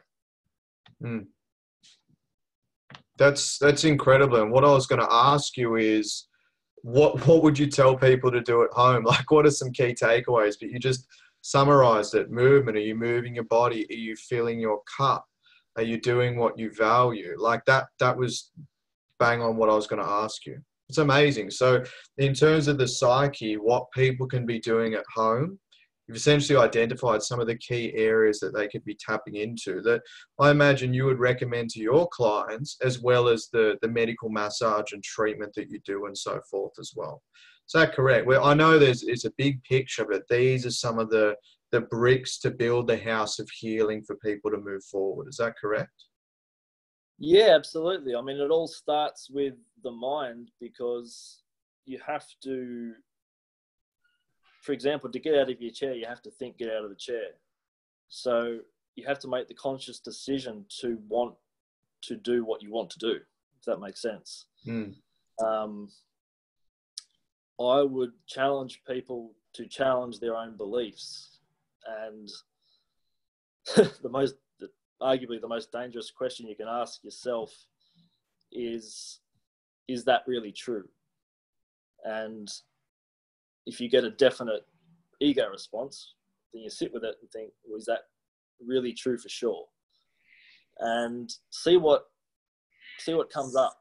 That's incredible. And what I was going to ask you is, what would you tell people to do at home? Like, what are some key takeaways? But you just summarized it. Movement. Are you moving your body? Are you filling your cup? Are you doing what you value? Like that was bang on what I was going to ask you. It's amazing. So in terms of the psyche, what people can be doing at home, you've essentially identified some of the key areas that they could be tapping into that I imagine you would recommend to your clients, as well as the medical massage and treatment that you do and so forth as well. Is that correct? Well, I know it's a big picture, but these are some of the bricks to build the house of healing for people to move forward. Is that correct? Yeah, absolutely. I mean, it all starts with the mind, because you have to, for example, to get out of your chair, you have to think, get out of the chair. So you have to make the conscious decision to want to do what you want to do, if that makes sense. I would challenge people to challenge their own beliefs. And arguably the most dangerous question you can ask yourself is that really true? And if you get a definite ego response, then you sit with it and think, well, is that really true for sure? And see what comes up.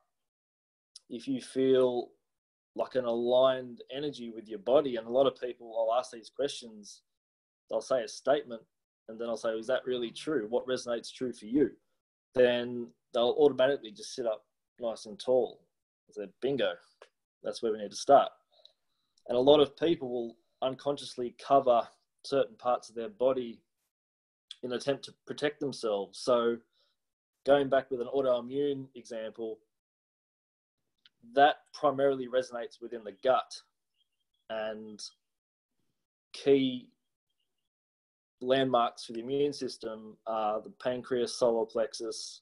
If you feel like an aligned energy with your body, and a lot of people, I'll ask these questions, they'll say a statement, and then I'll say, is that really true? What resonates true for you? Then they'll automatically just sit up nice and tall. I said, bingo, that's where we need to start. And a lot of people will unconsciously cover certain parts of their body in an attempt to protect themselves. So going back with an autoimmune example, that primarily resonates within the gut, and key landmarks for the immune system are the pancreas, solar plexus,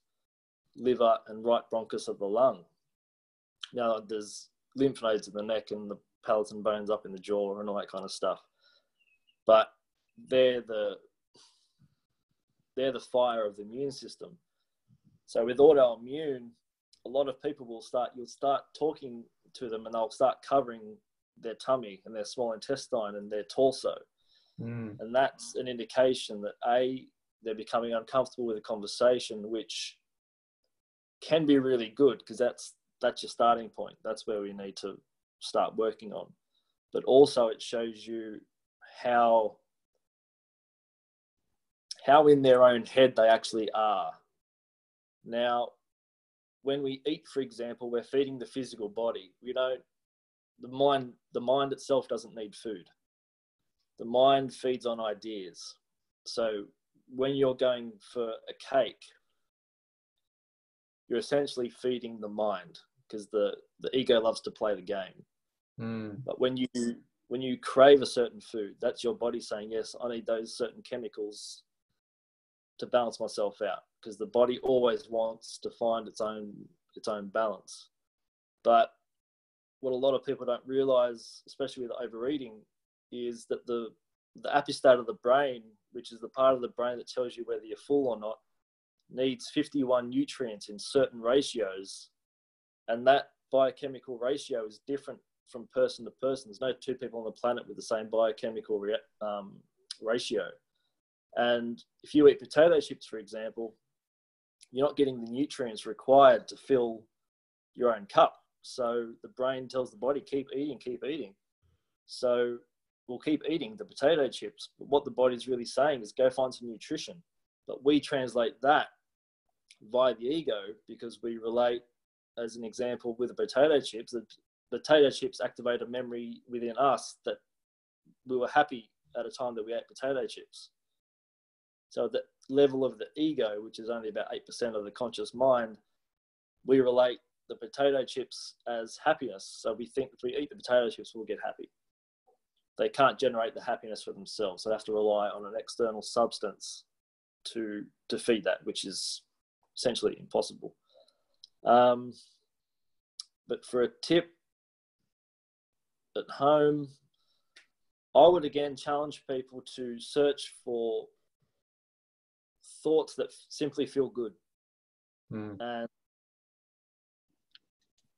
liver, and right bronchus of the lung. Now, there's lymph nodes in the neck and the palatal bones up in the jaw and all that kind of stuff. But they're the fire of the immune system. So with autoimmune, a lot of people you'll start talking to them, and they'll start covering their tummy and their small intestine and their torso. And that's an indication that they're becoming uncomfortable with a conversation, which can be really good, because that's your starting point. That's where we need to start working on. But also it shows you how in their own head they actually are. Now, when we eat, for example, we're feeding the physical body. The mind itself doesn't need food. The mind feeds on ideas. So when you're going for a cake, you're essentially feeding the mind, because the ego loves to play the game. But when you crave a certain food, that's your body saying, yes, I need those certain chemicals to balance myself out, because the body always wants to find its own balance. But what a lot of people don't realize, especially with overeating, is that the epistate of the brain, which is the part of the brain that tells you whether you're full or not, needs 51 nutrients in certain ratios. And that biochemical ratio is different from person to person. There's no two people on the planet with the same biochemical ratio. And if you eat potato chips, for example, you're not getting the nutrients required to fill your own cup. So the brain tells the body, keep eating, keep eating. So we'll keep eating the potato chips. But what the body's really saying is go find some nutrition. But we translate that via the ego, because we relate, as an example, with the potato chips. The potato chips activate a memory within us that we were happy at a time that we ate potato chips. So at the level of the ego, which is only about 8% of the conscious mind, we relate the potato chips as happiness. So we think if we eat the potato chips, we'll get happy. They can't generate the happiness for themselves. So they have to rely on an external substance to feed that, which is essentially impossible. But for a tip at home, I would again challenge people to search for thoughts that simply feel good. And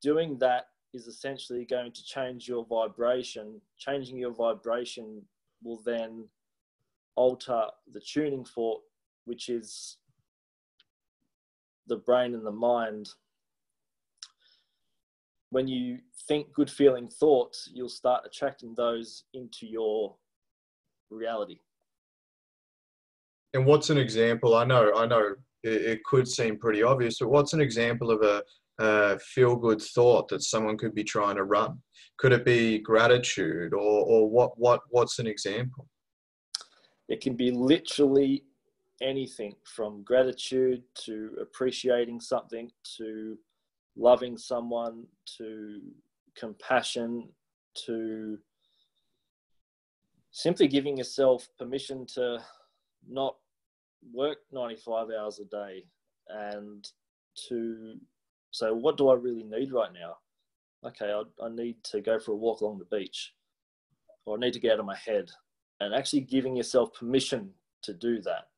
doing that is essentially going to change your vibration. Changing your vibration will then alter the tuning fork, which is the brain and the mind. When you think good feeling thoughts, you'll start attracting those into your reality. And what's an example? I know it could seem pretty obvious, but what's an example of a feel-good thought that someone could be trying to run? Could it be gratitude, or what's an example? It can be literally anything from gratitude to appreciating something to loving someone to compassion to simply giving yourself permission to not work 95 hours a day and to say, what do I really need right now? Okay, I need to go for a walk along the beach, or I need to get out of my head, and actually giving yourself permission to do that.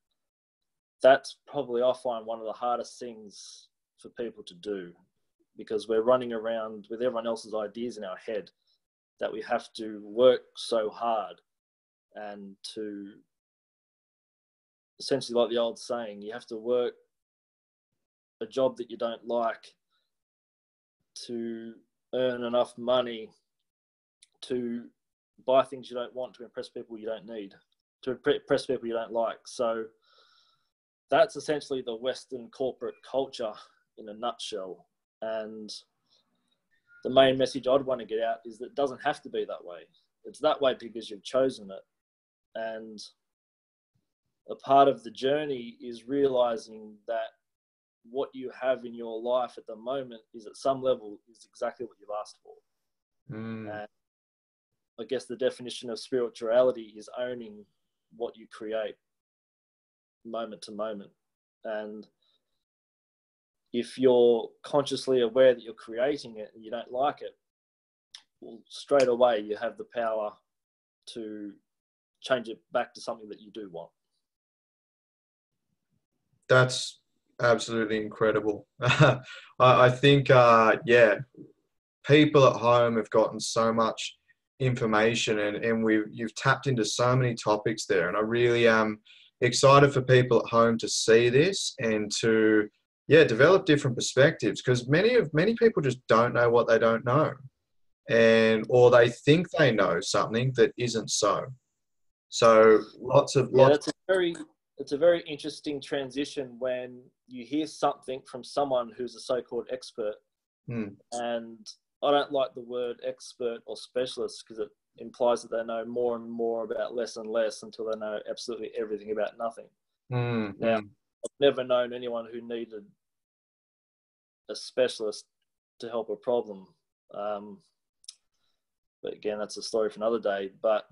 That's probably, I find, one of the hardest things for people to do, because we're running around with everyone else's ideas in our head that we have to work so hard, and to essentially, like the old saying, you have to work a job that you don't like to earn enough money to buy things you don't want, to impress people you don't need, to impress people you don't like. So that's essentially the Western corporate culture in a nutshell. And the main message I'd want to get out is that it doesn't have to be that way. It's that way because you've chosen it. And a part of the journey is realizing that what you have in your life at the moment is at some level is exactly what you've asked for. And I guess the definition of spirituality is owning what you create moment to moment. And if you're consciously aware that you're creating it and you don't like it, well, straight away you have the power to change it back to something that you do want. That's absolutely incredible. I think, people at home have gotten so much information, and you've tapped into so many topics there. And I really am excited for people at home to see this and to, develop different perspectives, because many people just don't know what they don't know, or they think they know something that isn't so. So it's a very interesting transition when you hear something from someone who's a so-called expert. And I don't like the word expert or specialist, because it implies that they know more and more about less and less until they know absolutely everything about nothing. Now, I've never known anyone who needed a specialist to help a problem. But again, that's a story for another day. But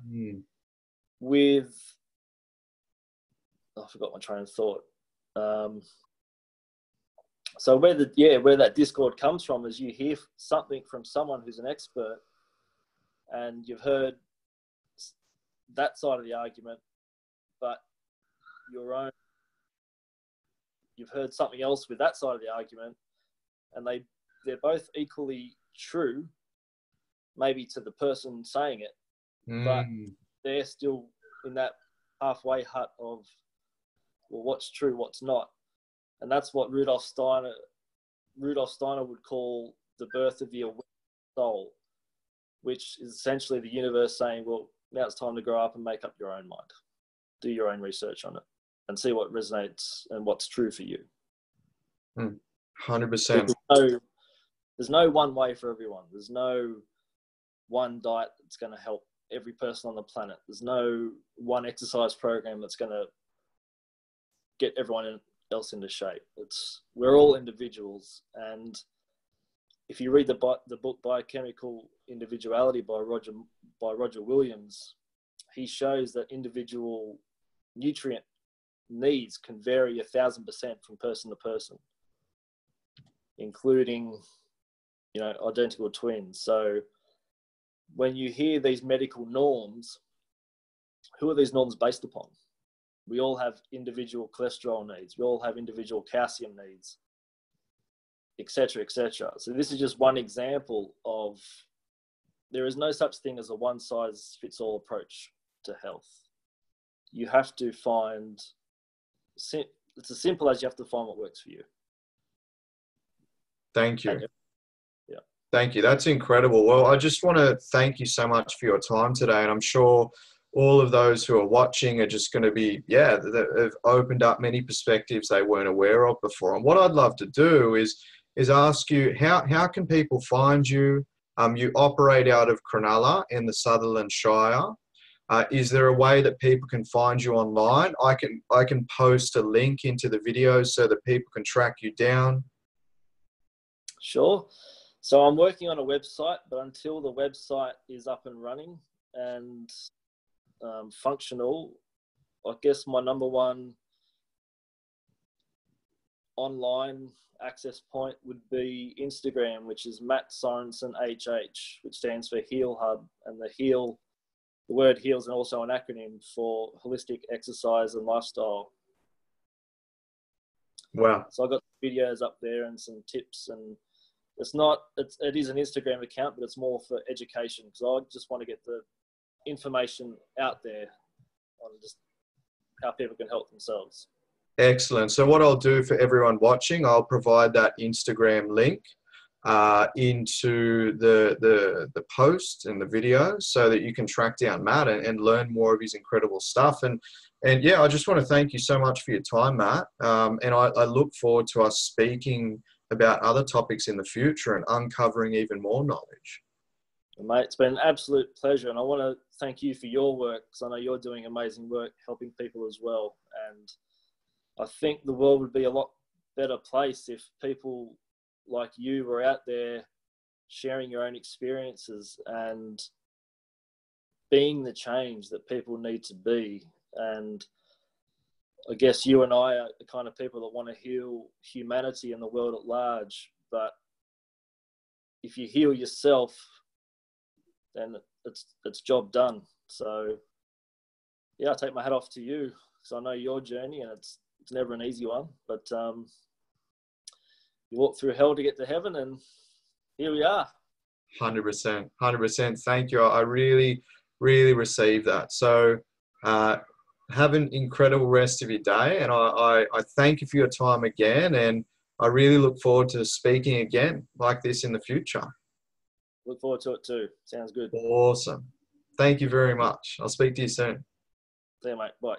with, I forgot my train of thought. So where that discord comes from is you hear something from someone who's an expert, and you've heard that side of the argument, but you've heard something else with that side of the argument, and they're both equally true, maybe to the person saying it, but they're still in that halfway hut of, well, what's true, what's not. And that's what Rudolf Steiner would call the birth of the aware soul, which is essentially the universe saying, well, now it's time to grow up and make up your own mind. Do your own research on it and see what resonates and what's true for you. 100%. There's no one way for everyone. There's no one diet that's going to help every person on the planet. There's no one exercise program that's going to get everyone else into shape. We're all individuals, and if you read the book Biochemical Individuality by Roger Williams, he shows that individual nutrient needs can vary 1,000% from person to person, including, identical twins. So when you hear these medical norms, who are these norms based upon? We all have individual cholesterol needs. We all have individual calcium needs, etc., etc. So this is just one example of, there is no such thing as a one-size-fits-all approach to health. You have to find, it's as simple as you have to find what works for you. Thank you. Yeah. Thank you. That's incredible. Well, I just want to thank you so much for your time today. And I'm sure all of those who are watching are just going to be, they've opened up many perspectives they weren't aware of before. And what I'd love to do is ask you, how can people find you? You operate out of Cronulla in the Sutherland Shire. Is there a way that people can find you online? I can post a link into the video so that people can track you down. Sure. So I'm working on a website, but until the website is up and running and functional, I guess my number one online access point would be Instagram, which is Matt Sorensen HH, which stands for Heal Hub, and the word heal is also an acronym for holistic exercise and lifestyle. Wow. So I got videos up there and some tips, and it is an Instagram account, but it's more for education, because I just want to get the information out there on just how people can help themselves. Excellent. So what I'll do for everyone watching, I'll provide that Instagram link into the post and the video so that you can track down Matt and learn more of his incredible stuff. And I just want to thank you so much for your time, Matt. And I look forward to us speaking about other topics in the future and uncovering even more knowledge. Mate, it's been an absolute pleasure, and I want to thank you for your work, because I know you're doing amazing work helping people as well. And I think the world would be a lot better place if people like you were out there sharing your own experiences and being the change that people need to be. And I guess you and I are the kind of people that want to heal humanity and the world at large. But if you heal yourself, then it's job done. So I take my hat off to you, because I know your journey, and it's never an easy one, but you walk through hell to get to heaven, and here we are. 100%. Thank you. I really, really received that. So have an incredible rest of your day, and I thank you for your time again, and I really look forward to speaking again like this in the future. Look forward to it too. Sounds good. Awesome. Thank you very much. I'll speak to you soon. See you, mate. Bye.